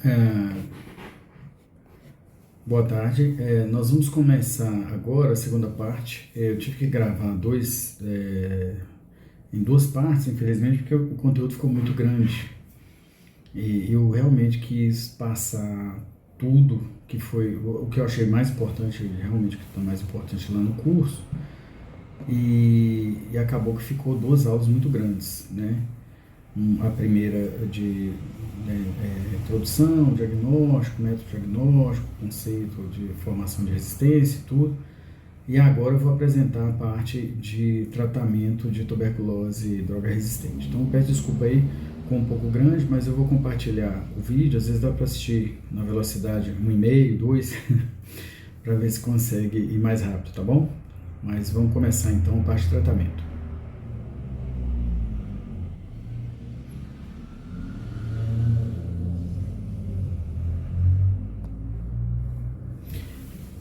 É, boa tarde. Nós vamos começar agora a segunda parte. Eu tive que gravar em duas partes, infelizmente, porque o conteúdo ficou muito grande. E eu realmente quis passar tudo que foi o que eu achei mais importante, realmente o que está mais importante lá no curso. E acabou que ficou duas aulas muito grandes, né? A primeira introdução, diagnóstico, método diagnóstico, conceito de formação de resistência e tudo. E agora eu vou apresentar a parte de tratamento de tuberculose e droga resistente. Então peço desculpa aí, ficou um pouco grande, mas eu vou compartilhar o vídeo. Às vezes dá para assistir na velocidade 1,5, 2, para ver se consegue ir mais rápido, tá bom? Mas vamos começar então a parte de tratamento.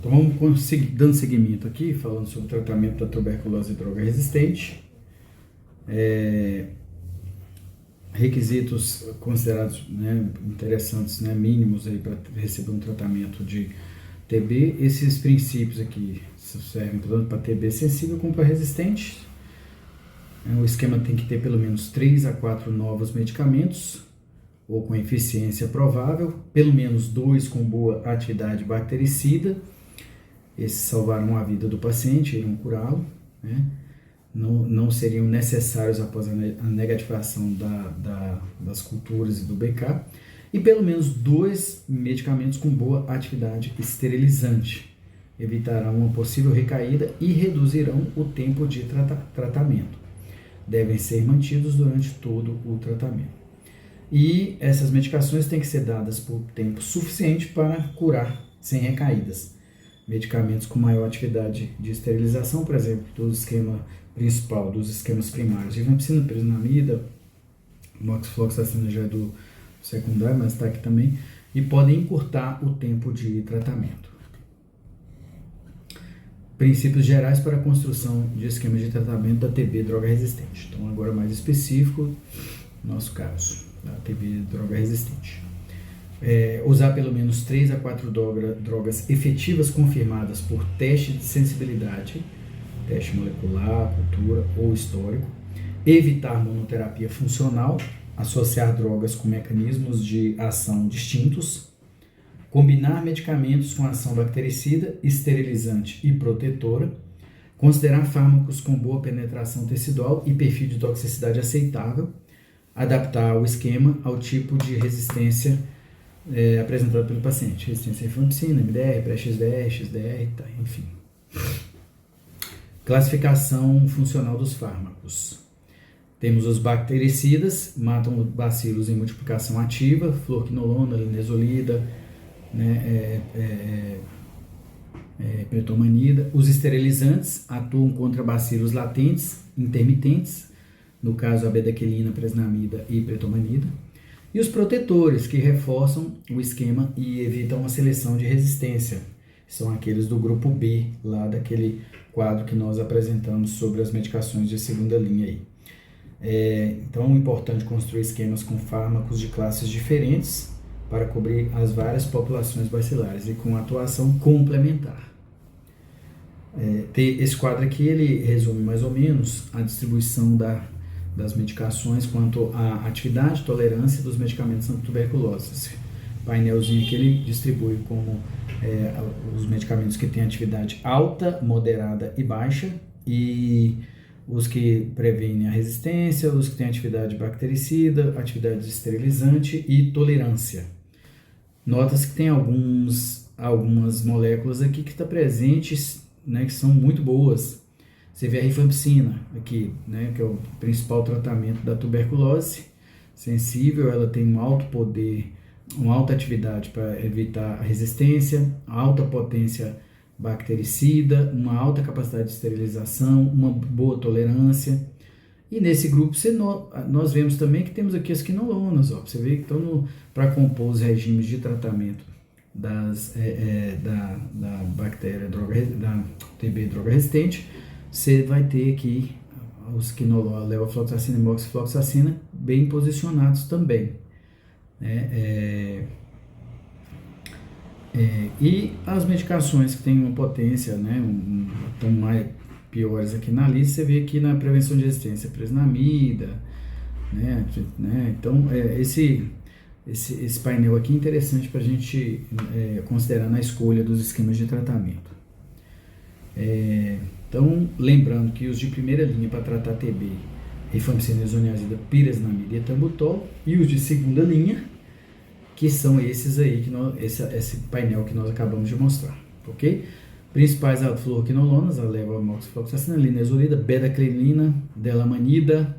Então vamos dando seguimento aqui, falando sobre o tratamento da tuberculose e droga resistente. Requisitos considerados, né, interessantes, né, mínimos para receber um tratamento de TB. Esses princípios aqui servem tanto para TB sensível como para resistente. O esquema tem que ter pelo menos 3 a 4 novos medicamentos, ou com eficiência provável, pelo menos 2 com boa atividade bactericida. Esses salvarão a vida do paciente, iriam curá-lo, né? Não seriam necessários após a negativação das culturas e do BK, e pelo menos 2 medicamentos com boa atividade esterilizante. Evitarão uma possível recaída e reduzirão o tempo de tratamento. Devem ser mantidos durante todo o tratamento. E essas medicações têm que ser dadas por tempo suficiente para curar sem recaídas. Medicamentos com maior atividade de esterilização, por exemplo, do esquema principal, dos esquemas primários, rifampicina, prisonamida, moxifloxacina já é do secundário, mas está aqui também, e podem encurtar o tempo de tratamento. Princípios gerais para a construção de esquemas de tratamento da TB droga resistente. Então, agora mais específico, no nosso caso, da TB droga resistente. Usar pelo menos 3 a 4 drogas efetivas confirmadas por teste de sensibilidade, teste molecular, cultura ou histórico. Evitar monoterapia funcional, associar drogas com mecanismos de ação distintos. Combinar medicamentos com ação bactericida, esterilizante e protetora. Considerar fármacos com boa penetração tecidual e perfil de toxicidade aceitável. Adaptar o esquema ao tipo de resistência apresentado pelo paciente, resistência à rifampicina, MDR, pré-XDR, XDR, enfim. Classificação funcional dos fármacos. Temos os bactericidas, matam bacilos em multiplicação ativa, fluoroquinolona, linezolida, né, pretomanida. Os esterilizantes atuam contra bacilos latentes, intermitentes, no caso a bedaquilina, presnamida e pretomanida. E os protetores, que reforçam o esquema e evitam a seleção de resistência. São aqueles do grupo B, lá daquele quadro que nós apresentamos sobre as medicações de segunda linha aí. Então é importante construir esquemas com fármacos de classes diferentes para cobrir as várias populações bacilares e com atuação complementar. Esse quadro aqui ele resume mais ou menos a distribuição das medicações quanto à atividade e tolerância dos medicamentos anti-tuberculose. Esse painelzinho que ele distribui como os medicamentos que têm atividade alta, moderada e baixa, e os que previnem a resistência, os que têm atividade bactericida, atividade esterilizante e tolerância. Nota-se que tem algumas moléculas aqui que estão presentes, né, que são muito boas. Você vê a rifampicina aqui, né, que é o principal tratamento da tuberculose sensível. Ela tem um alto poder, uma alta atividade para evitar a resistência, alta potência bactericida, uma alta capacidade de esterilização, uma boa tolerância. E nesse grupo nós vemos também que temos aqui as quinolonas, ó, você vê que estão para compor os regimes de tratamento da bactéria da TB droga resistente. Você vai ter aqui os quinolona, levofloxacina e moxifloxacina bem posicionados também, né? E as medicações que têm uma potência, né, estão mais piores aqui na lista, você vê aqui na prevenção de resistência, presnamida, né, então esse painel aqui é interessante para a gente considerar na escolha dos esquemas de tratamento. Então, lembrando que os de primeira linha para tratar TB, rifampicina, isoniazida, piresinamida e etambutol, e os de segunda linha, que são esses aí, esse painel que nós acabamos de mostrar, ok? Principais fluoroquinolonas, a levoamoxifloxacina, linezolida, betacilina, delamanida,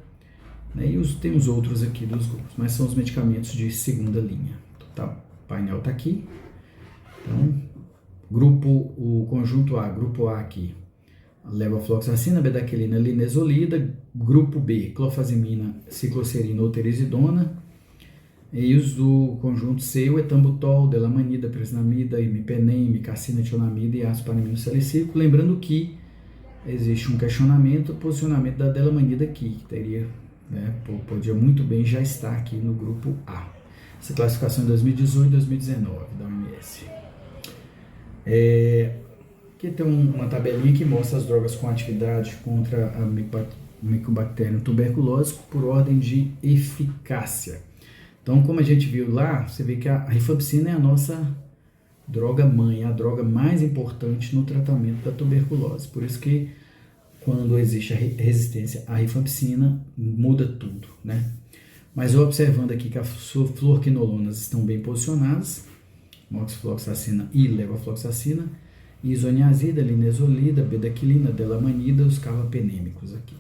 né? E tem os outros aqui dos grupos, mas são os medicamentos de segunda linha. Tá? O painel está aqui. Então, o conjunto A, grupo A aqui, levofloxacina, bedaquilina, linezolida, grupo B, clofazimina, cicloserina ou teresidona, e os do conjunto C, o etambutol, delamanida, presinamida, imipenem, imicacina, tionamida e ácido paramino salicílico. Lembrando que existe um questionamento, o posicionamento da delamanida aqui, que teria, né, podia muito bem já estar aqui no grupo A. Essa classificação é 2018 e 2019 da OMS. Aqui tem uma tabelinha que mostra as drogas com atividade contra a Mycobacterium tuberculose por ordem de eficácia. Então, como a gente viu lá, você vê que a rifampicina é a nossa droga mãe, a droga mais importante no tratamento da tuberculose. Por isso que quando existe a resistência à rifampicina, muda tudo, né? Mas observando aqui que as fluoroquinolonas estão bem posicionadas, moxifloxacina e levofloxacina, isoniazida, linezolida, bedaquilina, delamanida, os carbapenêmicos aqui.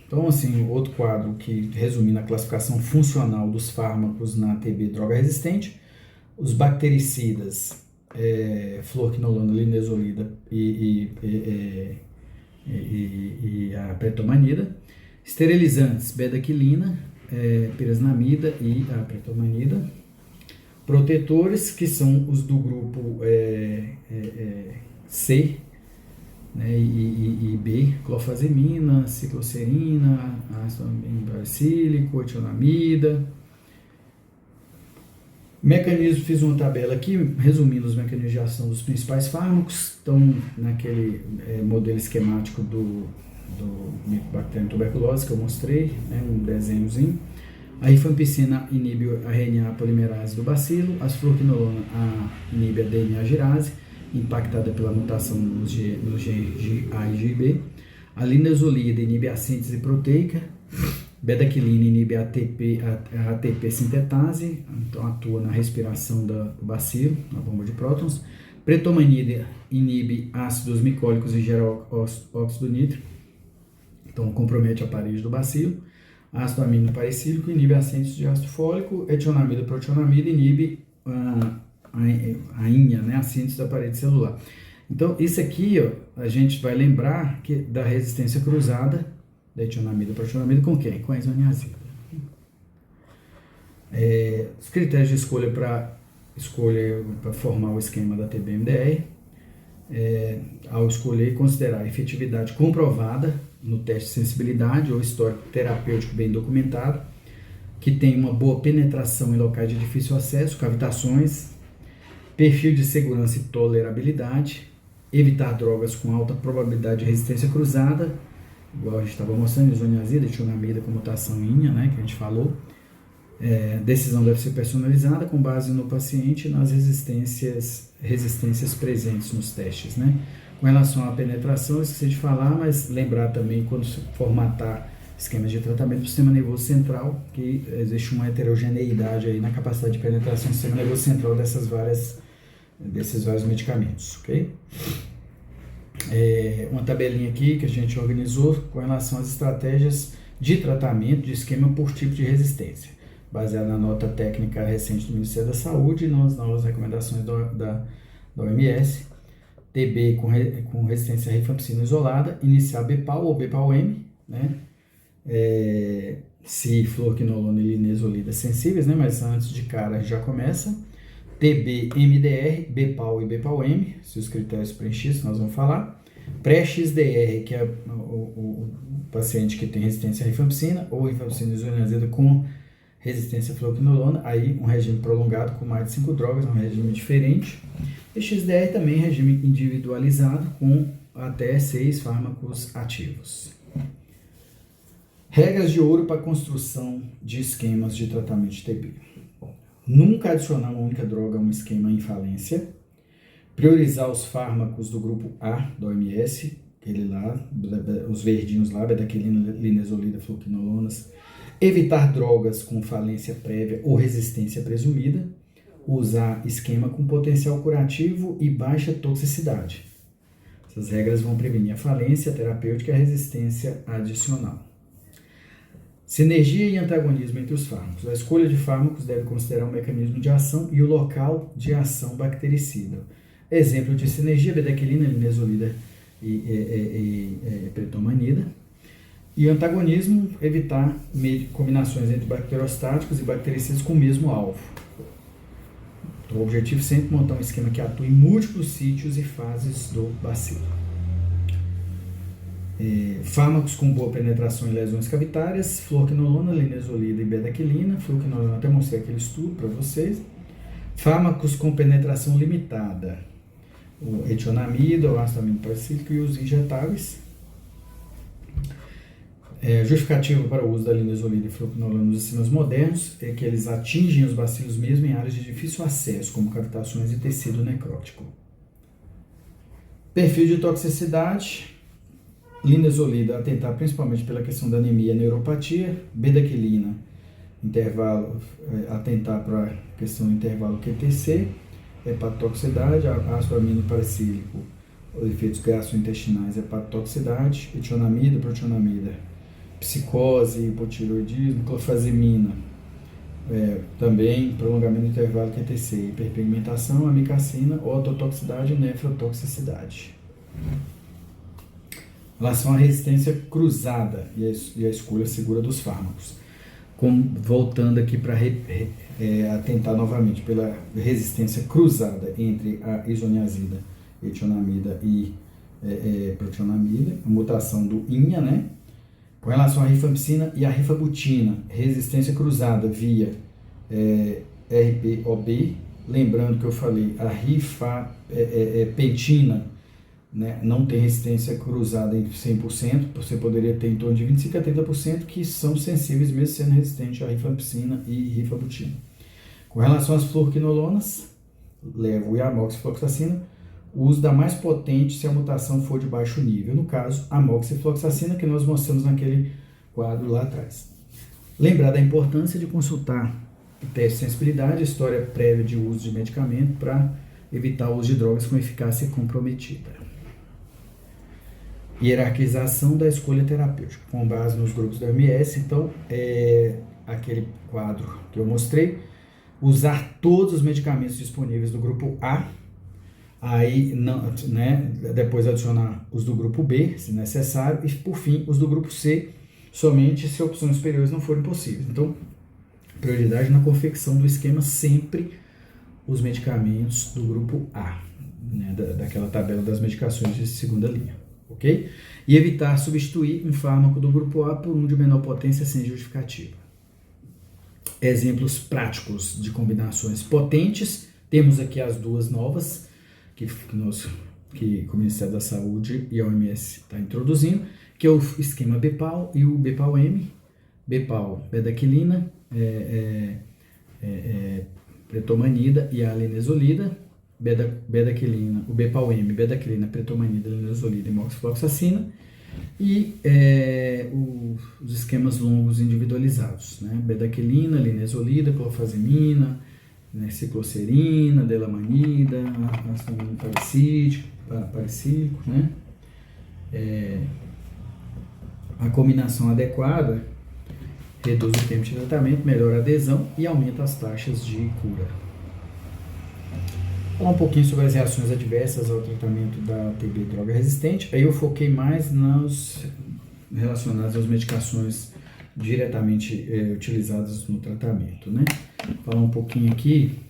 Então, assim, outro quadro que resumindo a classificação funcional dos fármacos na TB droga resistente, os bactericidas, fluoroquinolona, linezolida e a pretomanida, esterilizantes, bedaquilina, piresinamida e a pretomanida, protetores, que são os do grupo C, né, e B, clofazimina, cicloserina, ácido salicílico, etionamida. Mecanismo, fiz uma tabela aqui, resumindo os mecanismos de ação dos principais fármacos, estão naquele modelo esquemático do Mycobacterium tuberculose que eu mostrei, né, um desenhozinho. A rifampicina inibe a RNA polimerase do bacilo, as fluoroquinolona inibe a DNA girase, impactada pela mutação nos GA e GB. A linezolida inibe a síntese proteica, bedaquilina inibe a ATP sintetase, então atua na respiração do bacilo, na bomba de prótons. Pretomanida inibe ácidos micólicos e gera óxido nítrico, então compromete a parede do bacilo. Ácido amino paracílico inibe a síntese de ácido fólico, etionamida, protionamida inibe a INHA, né, a síntese da parede celular. Então, isso aqui, ó, a gente vai lembrar que da resistência cruzada da etionamida, protionamida com quem? Com a isoniazida. Os critérios de escolha para formar o esquema da TB-MDR, ao escolher e considerar a efetividade comprovada no teste de sensibilidade ou histórico terapêutico bem documentado, que tem uma boa penetração em locais de difícil acesso, cavitações, perfil de segurança e tolerabilidade, evitar drogas com alta probabilidade de resistência cruzada, igual a gente estava mostrando, isoniazida, etionamida com mutação INHA, né, que a gente falou. Decisão deve ser personalizada com base no paciente e nas resistências presentes nos testes, né. Com relação à penetração, eu esqueci de falar, mas lembrar também quando se formatar esquemas de tratamento do sistema nervoso central, que existe uma heterogeneidade aí na capacidade de penetração do sistema nervoso central desses vários medicamentos, ok? Uma tabelinha aqui que a gente organizou com relação às estratégias de tratamento de esquema por tipo de resistência, baseada na nota técnica recente do Ministério da Saúde e nas novas recomendações da OMS. TB com resistência à rifampicina isolada, iniciar BPAL ou BPAL-M, né? Se fluoroquinolona e linezolida sensíveis, né? Mas antes de cara já começa. TB-MDR, BPAL e BPAL-M, se os critérios preenchidos, nós vamos falar. Pré-XDR, que é o paciente que tem resistência à rifampicina, ou rifampicina isoniazida com resistência à fluoquinolona, aí um regime prolongado com mais de 5 drogas, um regime diferente. E XDR também regime individualizado com até 6 fármacos ativos. Regras de ouro para construção de esquemas de tratamento de TB. Nunca adicionar uma única droga a um esquema em falência. Priorizar os fármacos do grupo A da OMS, aquele lá, os verdinhos lá, bedaquilina, linezolida, fluoquinolonas. Evitar drogas com falência prévia ou resistência presumida. Usar esquema com potencial curativo e baixa toxicidade. Essas regras vão prevenir a falência terapêutica e a resistência adicional. Sinergia e antagonismo entre os fármacos. A escolha de fármacos deve considerar o mecanismo de ação e o local de ação bactericida. Exemplo de sinergia: bedaquilina, linezolida e pretomanida. E antagonismo: evitar combinações entre bacterostáticos e bactericidas com o mesmo alvo. Então, o objetivo é sempre montar um esquema que atue em múltiplos sítios e fases do bacilo. Fármacos com boa penetração em lesões cavitárias: fluoquinolona, linezolida e bedaquilina. Fluoquinolona, até mostrei aquele estudo para vocês. Fármacos com penetração limitada: o etionamida, o ácido aminopericílico e os injetáveis. Justificativo para o uso da linezolida e fluoquinolona nos sistemas modernos é que eles atingem os bacilos mesmo em áreas de difícil acesso, como cavitações e tecido necrótico. Perfil de toxicidade: linezolida, atentar principalmente pela questão da anemia e neuropatia. Bedaquilina, atentar para a questão do intervalo QTC. Hepatotoxicidade, ácido aminopericílico, efeitos gastrointestinais, hepatotoxicidade. Etionamida, protionamida, psicose, hipotireoidismo. Clofazimina, também prolongamento do intervalo QTC, hiperpigmentação. Amikacina, ototoxicidade e nefrotoxicidade. Em relação à resistência cruzada e a escolha segura dos fármacos. Voltando aqui para atentar novamente pela resistência cruzada entre a isoniazida, etionamida e protionamida, a mutação do INHA, né? Com relação à rifampicina e à rifabutina, resistência cruzada via RPOB, lembrando que eu falei, a rifapentina, né, não tem resistência cruzada em 100%, você poderia ter em torno de 25% a 30% que são sensíveis mesmo sendo resistentes à rifampicina e rifabutina. Com relação às fluoquinolonas, levo e amoxifloxacina, o uso da mais potente se a mutação for de baixo nível, no caso, a amoxifloxacina, que nós mostramos naquele quadro lá atrás. Lembrar da importância de consultar o teste de sensibilidade, história prévia de uso de medicamento para evitar o uso de drogas com eficácia comprometida. Hierarquização da escolha terapêutica, com base nos grupos da OMS. Então, aquele quadro que eu mostrei, usar todos os medicamentos disponíveis do grupo A, aí não, né, depois adicionar os do grupo B, se necessário, e por fim os do grupo C, somente se opções superiores não forem possíveis. Então, prioridade na confecção do esquema, sempre os medicamentos do grupo A, né, daquela tabela das medicações de segunda linha. Ok? E evitar substituir um fármaco do grupo A por um de menor potência sem justificativa. Exemplos práticos de combinações potentes. Temos aqui as duas novas que o Ministério da Saúde e a OMS está introduzindo, que é o esquema BPAL e o BPAL-M. BPAL, bedaquilina, pretomanida e a linezolida. Bedaquilina, o BPAL-M, bedaquilina, pretomanida, linezolida e moxifloxacina, e os esquemas longos individualizados, né? Bedaquilina, linezolida, clofazimina, né? Cicloserina, delamanida, ácido aminopericílico, né? A combinação adequada reduz o tempo de tratamento, melhora a adesão e aumenta as taxas de cura. Falar um pouquinho sobre as reações adversas ao tratamento da TB droga resistente. Aí eu foquei mais nas relacionadas às medicações diretamente utilizadas no tratamento, né? Falar um pouquinho aqui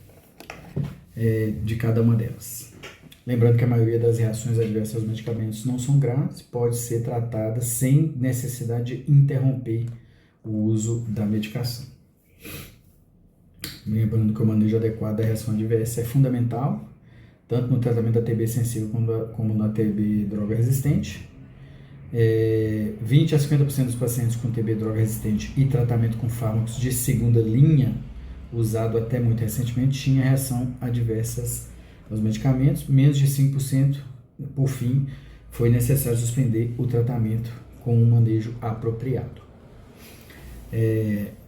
de cada uma delas. Lembrando que a maioria das reações adversas aos medicamentos não são graves, pode ser tratada sem necessidade de interromper o uso da medicação. Lembrando que o manejo adequado da reação adversa é fundamental, tanto no tratamento da TB sensível como na TB droga resistente. 20 a 50% dos pacientes com TB droga resistente e tratamento com fármacos de segunda linha, usado até muito recentemente, tinha reação adversas aos medicamentos. Menos de 5%, por fim, foi necessário suspender o tratamento com um manejo apropriado.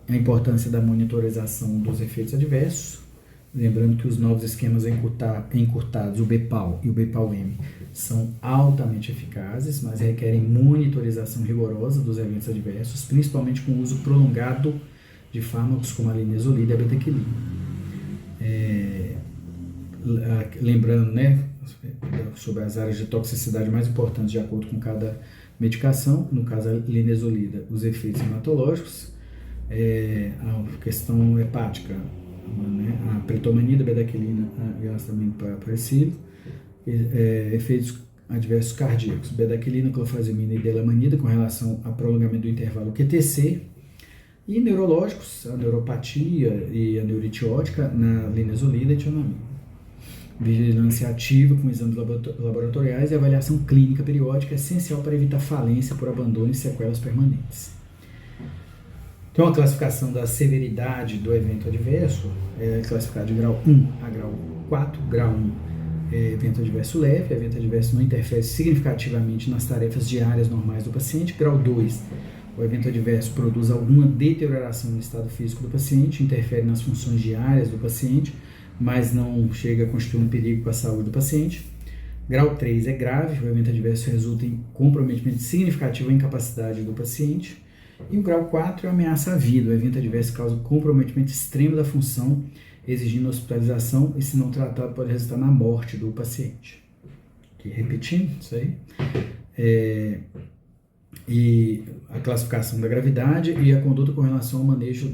A importância da monitorização dos efeitos adversos, lembrando que os novos esquemas encurtados, o BPAL e o BPAL-M, são altamente eficazes, mas requerem monitorização rigorosa dos eventos adversos, principalmente com o uso prolongado de fármacos como a linezolida e a betaquilina. Lembrando, né, sobre as áreas de toxicidade mais importantes de acordo com cada medicação, no caso a linezolida, os efeitos hematológicos, a questão hepática, né, a pretomanida, a bedaquilina e o ácido paracílico, efeitos adversos cardíacos, bedaquilina, clofazimina e delamanida com relação ao prolongamento do intervalo QTC, e neurológicos, a neuropatia e a neurite ótica na linezolida e tionamida. Vigilância ativa com exames laboratoriais e avaliação clínica periódica é essencial para evitar falência por abandono e sequelas permanentes. Então, a classificação da severidade do evento adverso é classificada de grau 1 a grau 4. Grau 1 é evento adverso leve, evento adverso não interfere significativamente nas tarefas diárias normais do paciente. Grau 2, o evento adverso produz alguma deterioração no estado físico do paciente, interfere nas funções diárias do paciente, mas não chega a constituir um perigo para a saúde do paciente. Grau 3 é grave, o evento adverso resulta em comprometimento significativo à incapacidade do paciente. E o grau 4 é ameaça à vida, o evento adverso causa comprometimento extremo da função, exigindo hospitalização e, se não tratado, pode resultar na morte do paciente. Aqui, repetindo isso aí. E a classificação da gravidade e a conduta com relação ao manejo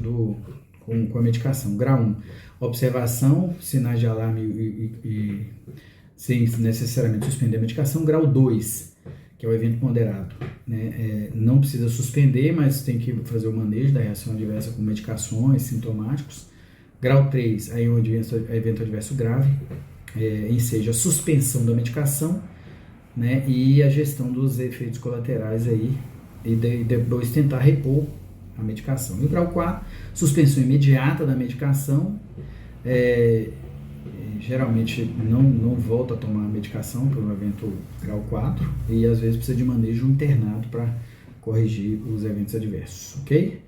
com a medicação. Grau 1, observação, sinais de alarme e sem necessariamente suspender a medicação. Grau 2, que é o evento ponderado, né? Não precisa suspender, mas tem que fazer o manejo da reação adversa com medicações sintomáticos. Grau 3, aí é um evento adverso grave, enseja a suspensão da medicação, né? E a gestão dos efeitos colaterais aí, e depois tentar repor a medicação. E o grau 4, suspensão imediata da medicação, geralmente não volta a tomar a medicação pelo evento grau 4 e às vezes precisa de manejo internado para corrigir os eventos adversos, ok?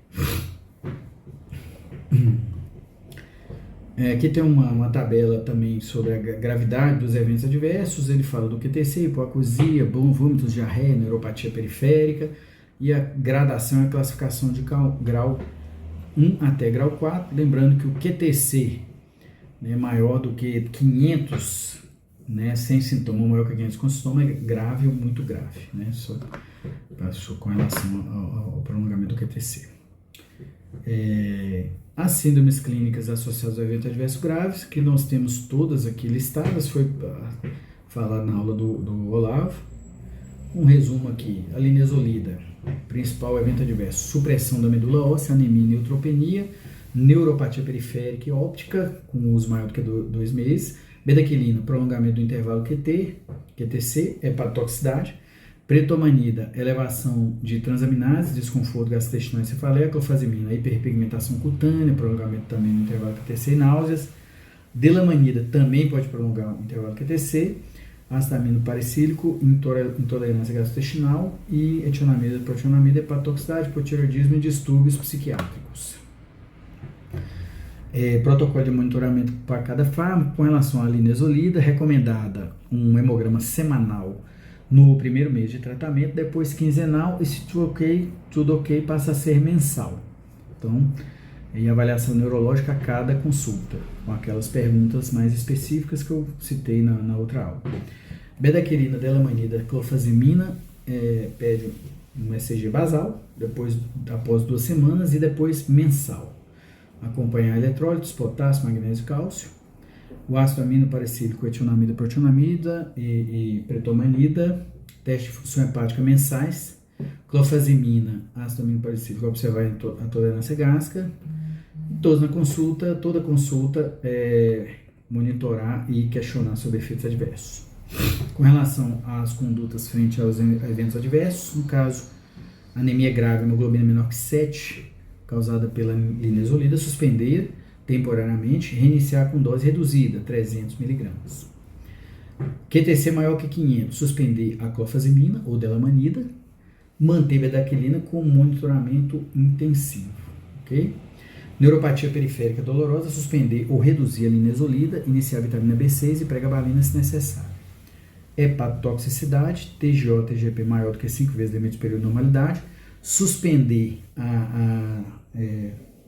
Aqui tem uma tabela também sobre a gravidade dos eventos adversos. Ele fala do QTC, hipoacusia, vômitos, diarreia, neuropatia periférica, e a gradação e a classificação de grau 1 até grau 4, lembrando que o QTC, né, maior do que 500, né, sem sintoma, maior que 500 com sintoma, é grave ou muito grave, né, só com relação ao prolongamento do QTC. As síndromes clínicas associadas ao evento adverso graves, que nós temos todas aqui listadas, foi falado na aula do Olavo. Um resumo aqui: a linezolida, principal evento adverso, supressão da medula óssea, anemia e neutropenia, neuropatia periférica e óptica, com uso maior do que 2 meses, bedaquilina, prolongamento do intervalo QTC, hepatotoxicidade, pretomanida, elevação de transaminases, desconforto gastrointestinal e cefaleia, clofazimina, hiperpigmentação cutânea, prolongamento também do intervalo QTC e náuseas, delamanida também pode prolongar o intervalo QTC, ácido amino paracílico, intolerância gastrointestinal e etionamida, protionamida, hepatotoxicidade, hipotireoidismo e distúrbios psiquiátricos. Protocolo de monitoramento para cada fármaco. Com relação à linezolida, recomendada um hemograma semanal no primeiro mês de tratamento, depois quinzenal, e se tudo ok, passa a ser mensal. Então, e avaliação neurológica a cada consulta, com aquelas perguntas mais específicas que eu citei na outra aula. Bedaquilina, delamanida, clofazimina, pede um ECG basal, após 2 semanas, e depois mensal. Acompanhar eletrólitos, potássio, magnésio e cálcio. O ácido amino paracílico, etionamida, protionamida e pretomanida, teste de função hepática mensais. Clofazimina, ácido amino paracílico, observar a tolerância gástrica. Toda consulta monitorar e questionar sobre efeitos adversos. Com relação às condutas frente aos eventos adversos, no caso, anemia grave, hemoglobina menor que 7, causada pela linezolida, suspender temporariamente, reiniciar com dose reduzida, 300 mg. QTc maior que 500, suspender a clofazimina ou delamanida, manter bedaquilina com monitoramento intensivo, ok? Neuropatia periférica dolorosa, suspender ou reduzir a linezolida, iniciar a vitamina B6 e pregabalina se necessário. Hepatotoxicidade, TGO, TGP maior do que 5 vezes o limite superior de normalidade, suspender a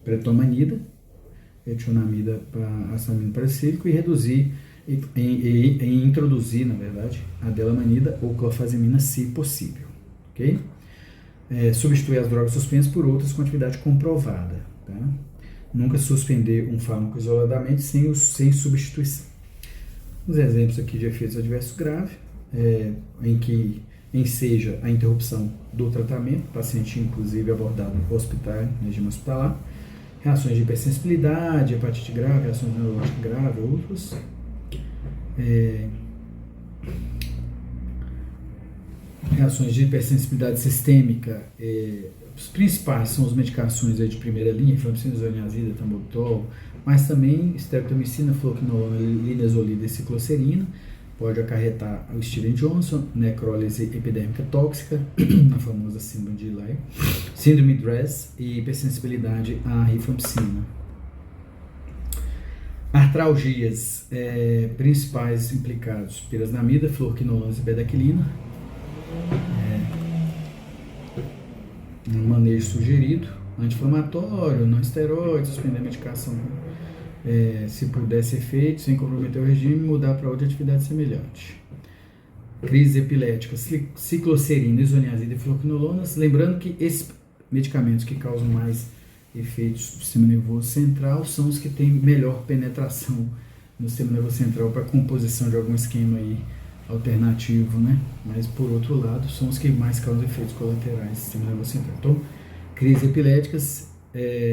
pretomanida, etionamida para açamino paracílico e reduzir e introduzir, na verdade, a delamanida ou clofazimina se possível, ok? Substituir as drogas suspensas por outras com atividade comprovada, tá? Nunca suspender um fármaco isoladamente sem substituição. Os exemplos aqui de efeitos adversos graves, em que enseja a interrupção do tratamento, paciente inclusive abordado no hospital, no regime hospitalar, reações de hipersensibilidade, hepatite grave, reações neurológicas graves, outros. Reações de hipersensibilidade sistêmica, os principais são as medicações de primeira linha, rifampicina, isoniazida, tambutol, mas também streptomicina, fluoquinolona, linezolida e cicloserina. Pode acarretar o Steven Johnson, necrólise epidérmica tóxica, na famosa síndrome de Eli, síndrome de Dress e hipersensibilidade à rifampicina. Artralgias principais implicados: pirasnamida, fluoquinolona e bedaquilina. Um manejo sugerido: anti-inflamatório, não esteroide, suspender a medicação se puder ser feito, sem comprometer o regime, mudar para outra atividade semelhante. Crises epiléticas, cicloserina, isoniazida e fluoquinolonas. Lembrando que esses medicamentos que causam mais efeitos do sistema nervoso central são os que têm melhor penetração no sistema nervoso central para composição de algum esquema aí alternativo, né? Mas por outro lado, são os que mais causam efeitos colaterais no sistema nervoso central. Então, crises epiléticas,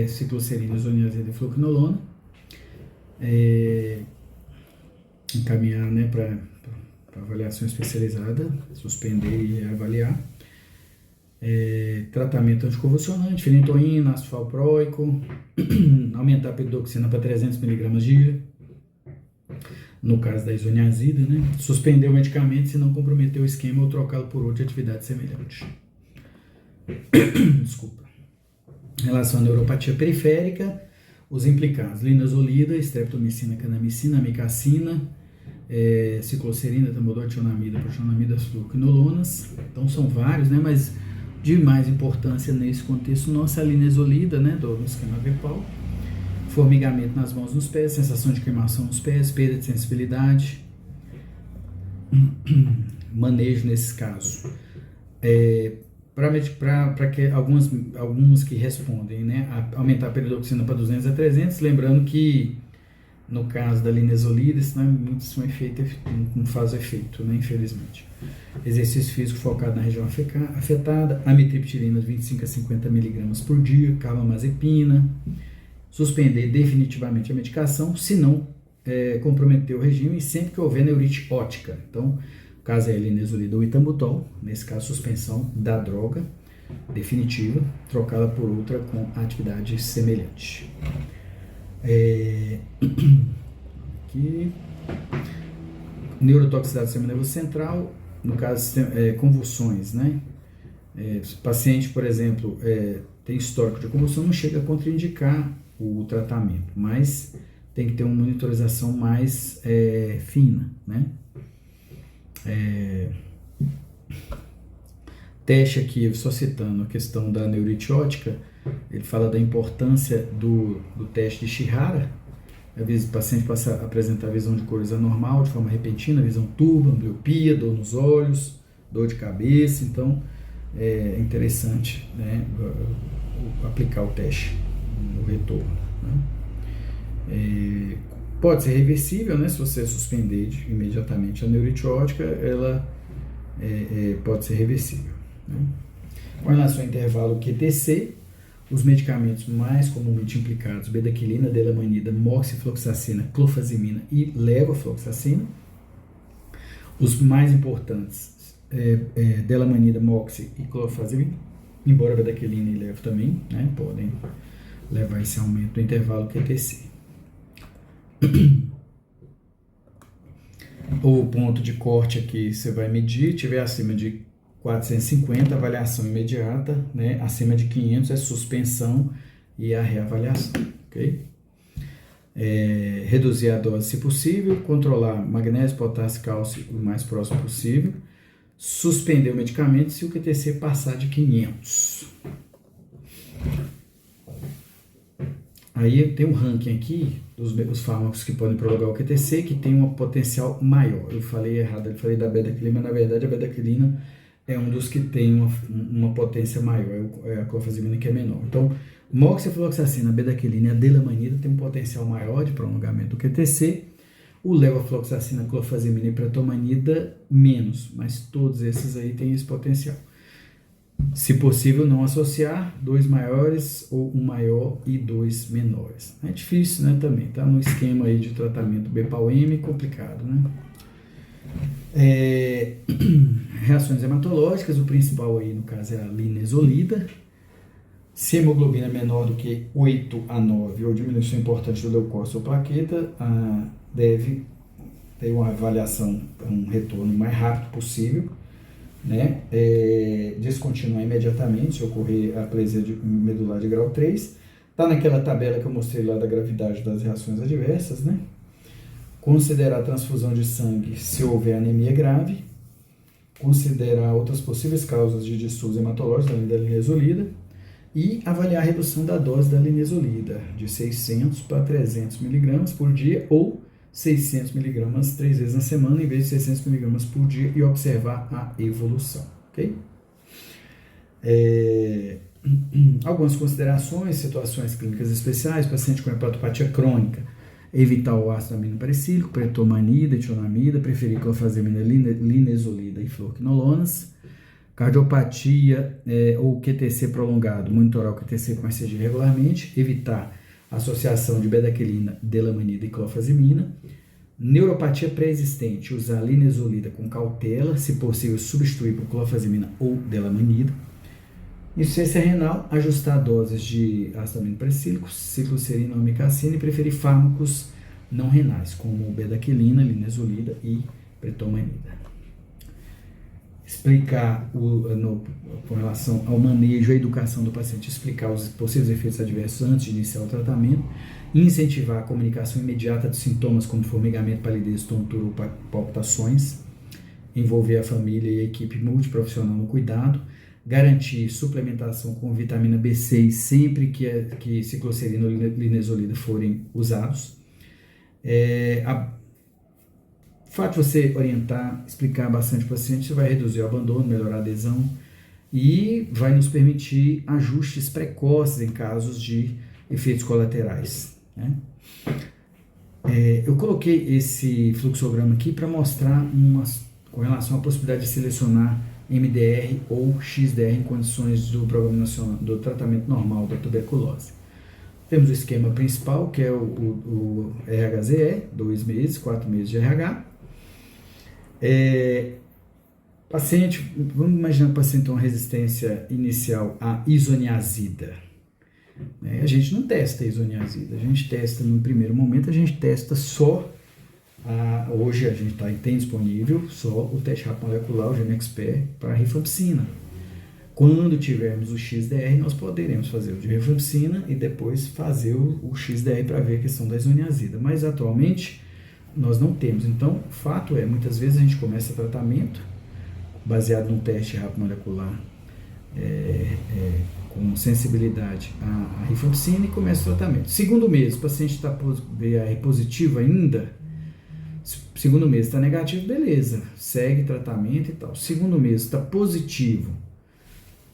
cicloserina, isoniazida e fluoquinolona. Encaminhar, né, para avaliação especializada, suspender e avaliar. Tratamento anticonvulsionante, fenitoína, ácido valproico, aumentar a peridoxina para 300 mg dia, no caso da isoniazida, né? Suspender o medicamento se não comprometer o esquema ou trocá-lo por outra atividade semelhante. Desculpa. Em relação à neuropatia periférica, os implicados: linezolida, streptomicina, kanamicina, amicacina, cicloserina, tambodol, tionamida, protonamida, fluoquinolonas. Então são vários, né? Mas de mais importância nesse contexto nosso é a linezolida, né? Do esquema VEPAL. Formigamento nas mãos e nos pés, sensação de queimação nos pés, perda de sensibilidade. Manejo nesses casos. Para que alguns que respondem, né, aumentar a peridoxina para 200 a 300, lembrando que no caso da linezolida, isso não faz efeito, né, infelizmente. Exercício físico focado na região afetada, amitriptilina de 25 a 50 mg por dia, carbamazepina. Suspender definitivamente a medicação, se não comprometer o regime, e sempre que houver neurite ótica. Então, no caso é a linezolida ou itambutol, nesse caso suspensão da droga definitiva, trocá-la por outra com atividade semelhante. Aqui, neurotoxicidade do sistema nervoso central, no caso convulsões, né? Paciente, por exemplo, tem histórico de convulsão, não chega a contraindicar o tratamento, mas tem que ter uma monitorização mais fina, né? Teste aqui, só citando a questão da neurite ótica, ele fala da importância do teste de Shihara. Às vezes o paciente passa a apresentar visão de cores anormal, de forma repentina, visão turva, ambliopia, dor nos olhos, dor de cabeça. Então é interessante, né, aplicar o teste no retorno, né? Pode ser reversível, né, se você suspender imediatamente a neurite ótica, ela pode ser reversível, né? Com relação ao intervalo QTc, Os medicamentos mais comumente implicados, bedaquilina, delamanida, moxifloxacina, clofazimina e levofloxacina. Os mais importantes, delamanida, moxi e clofazimina, embora bedaquilina e levo também, né, podem levar esse aumento do intervalo QTC. O ponto de corte aqui você vai medir, tiver acima de 450, avaliação imediata, né? Acima de 500 é suspensão e a reavaliação, ok? Reduzir a dose se possível, controlar magnésio, potássio, cálcio o mais próximo possível, suspender o medicamento se o QTC passar de 500. Aí tem um ranking aqui dos fármacos que podem prolongar o QTC, que tem um potencial maior. Eu falei errado, eu falei da bedaquilina, mas na verdade a bedaquilina é um dos que tem uma potência maior, a clofazimina que é menor. Então, moxifloxacina, bedaquilina e a delamanida tem um potencial maior de prolongamento do QTC, o levofloxacina, clofazimina e pretomanida menos, mas todos esses aí têm esse potencial. Se possível, não associar 2 maiores ou 1 maior e 2 menores. É difícil, né, também, tá no esquema aí de tratamento BPAU-M, complicado, né? Reações hematológicas, o principal aí no caso é a linezolida. Se a hemoglobina é menor do que 8 a 9 ou diminuição importante do leucócito ou plaqueta, deve ter uma avaliação, um retorno mais rápido possível, né? Descontinuar imediatamente se ocorrer a plesia medular de grau 3. Está naquela tabela que eu mostrei lá da gravidade das reações adversas, né? Considerar a transfusão de sangue se houver anemia grave, considerar outras possíveis causas de distúrbios hematológicos além da linezolida e avaliar a redução da dose da linezolida de 600 para 300 mg por dia ou 600 mg 3 vezes na semana em vez de 600 mg por dia e observar a evolução, ok? Algumas considerações, situações clínicas especiais, paciente com hepatopatia crônica, evitar o ácido aminopericílico, pretomanida, etionamida, preferir clofazimina, linezolida e fluoroquinolonas. Cardiopatia ou QTC prolongado, monitorar o QTC com ECG regularmente, evitar associação de bedaquilina, delamanida e clofazimina. Neuropatia pré-existente, usar linezolida com cautela, se possível substituir por clofazimina ou delamanida. Insuficiência renal, ajustar doses de ácido aminopericílico, cicloserina ou amicacina e preferir fármacos não renais, como bedaquilina, linezolida e pretomanida. Explicar, com relação ao manejo e educação do paciente, explicar os possíveis efeitos adversos antes de iniciar o tratamento, incentivar a comunicação imediata de sintomas como formigamento, palidez, tontura ou palpitações, envolver a família e a equipe multiprofissional no cuidado, garantir suplementação com vitamina B6 sempre que cicloserina ou linezolida forem usados. O fato de você orientar, explicar bastante para o paciente, você vai reduzir o abandono, melhorar a adesão e vai nos permitir ajustes precoces em casos de efeitos colaterais, né? Eu coloquei esse fluxograma aqui para mostrar com relação à possibilidade de selecionar MDR ou XDR em condições do Programa Nacional do Tratamento Normal da Tuberculose. Temos o esquema principal, que é o RHZE, 2 meses, 4 meses de RH. Paciente, vamos imaginar que o paciente tem uma resistência inicial à isoniazida. A gente não testa a isoniazida, a gente testa no primeiro momento, a gente testa só, hoje a gente tem disponível só o teste rápido molecular, o GeneXpert, para a rifampicina. Quando tivermos o XDR, nós poderemos fazer o de rifampicina e depois fazer o XDR para ver a questão da isoniazida. Mas atualmente nós não temos. Então, o fato é, muitas vezes a gente começa tratamento baseado num teste rápido molecular com sensibilidade à rifampicina e começa o tratamento. Segundo mês, o paciente está VAR positivo ainda. Segundo mês está negativo, beleza, segue tratamento e tal. Segundo mês está positivo.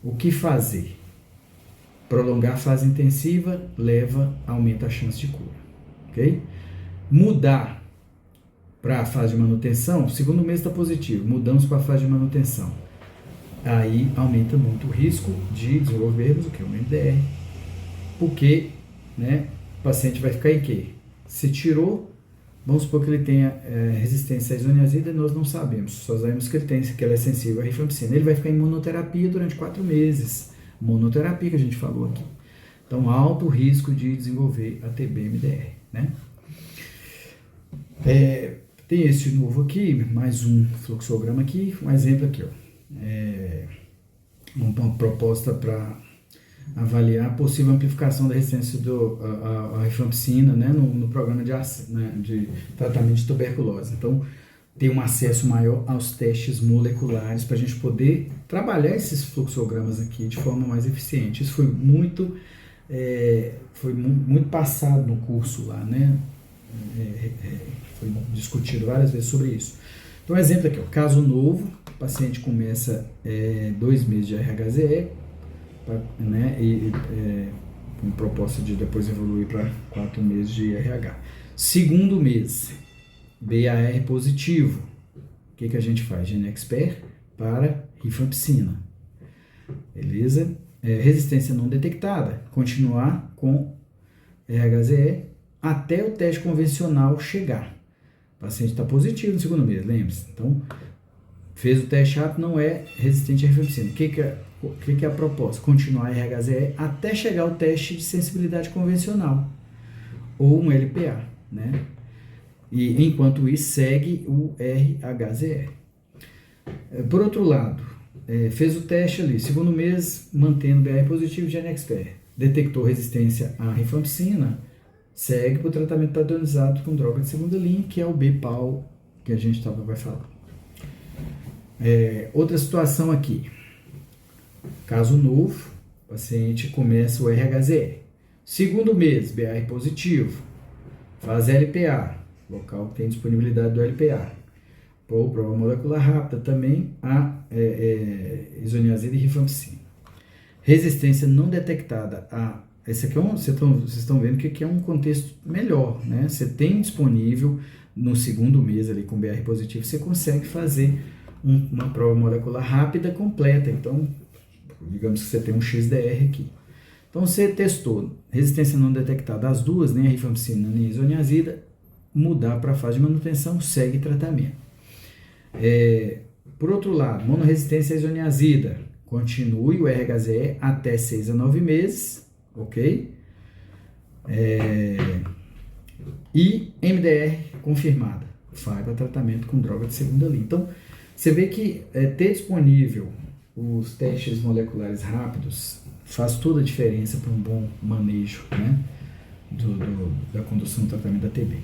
O que fazer? Prolongar a fase intensiva aumenta a chance de cura, ok? Mudar para a fase de manutenção, segundo mês está positivo, mudamos para a fase de manutenção. Aí aumenta muito o risco de desenvolvermos o que? O MDR porque, né, o paciente vai ficar em quê? Se tirou, vamos supor que ele tenha resistência à isoniazida, nós não sabemos, só sabemos que ele é sensível à rifampicina. Ele vai ficar em monoterapia durante 4 meses, monoterapia que a gente falou aqui. Então, alto risco de desenvolver a TB-MDR, né? Tem esse novo aqui, mais um fluxograma aqui, um exemplo aqui, ó. Uma proposta para avaliar a possível amplificação da resistência à rifampicina, né, no programa de tratamento de tuberculose. Então, tem um acesso maior aos testes moleculares para a gente poder trabalhar esses fluxogramas aqui de forma mais eficiente. Isso foi muito passado no curso lá, né? Foi discutido várias vezes sobre isso. Então, exemplo aqui, ó, caso novo, o paciente começa 2 meses de RHZE, né, com proposta de depois evoluir para 4 meses de RH. Segundo mês, BAR positivo. O que a gente faz? Genexpert para rifampicina. Beleza? Resistência não detectada. Continuar com RHZE até o teste convencional chegar. O paciente está positivo no segundo mês, lembre-se. Então, fez o teste rápido, não é resistente à rifampicina. O que é a proposta? Continuar RHZE até chegar o teste de sensibilidade convencional, ou um LPA, né? E enquanto isso, segue o RHZE. Por outro lado, fez o teste ali, segundo mês, mantendo BR positivo, Genexpert. Detectou resistência à rifampicina, segue para o tratamento padronizado com droga de segunda linha, que é o BPAL, que a gente vai falar. Outra situação aqui. Caso novo, o paciente começa o RHZE. Segundo mês, BR positivo, faz LPA, local que tem disponibilidade do LPA. Ou prova molecular rápida também a isoniazida e rifampicina. Resistência não detectada a... Esse aqui vocês estão vendo que aqui é um contexto melhor, né? Você tem disponível no segundo mês ali com BR positivo, você consegue fazer uma prova molecular rápida completa. Então, digamos que você tem um XDR aqui. Então, você testou resistência não detectada às duas, nem a rifampicina nem a isoniazida, mudar para a fase de manutenção, segue tratamento. Por outro lado, monoresistência à isoniazida, continue o RHZE até 6 a 9 meses, ok? E MDR confirmada, vai para tratamento com droga de segunda linha. Então, você vê que ter disponível os testes moleculares rápidos faz toda a diferença para um bom manejo, né, da condução do tratamento da TB.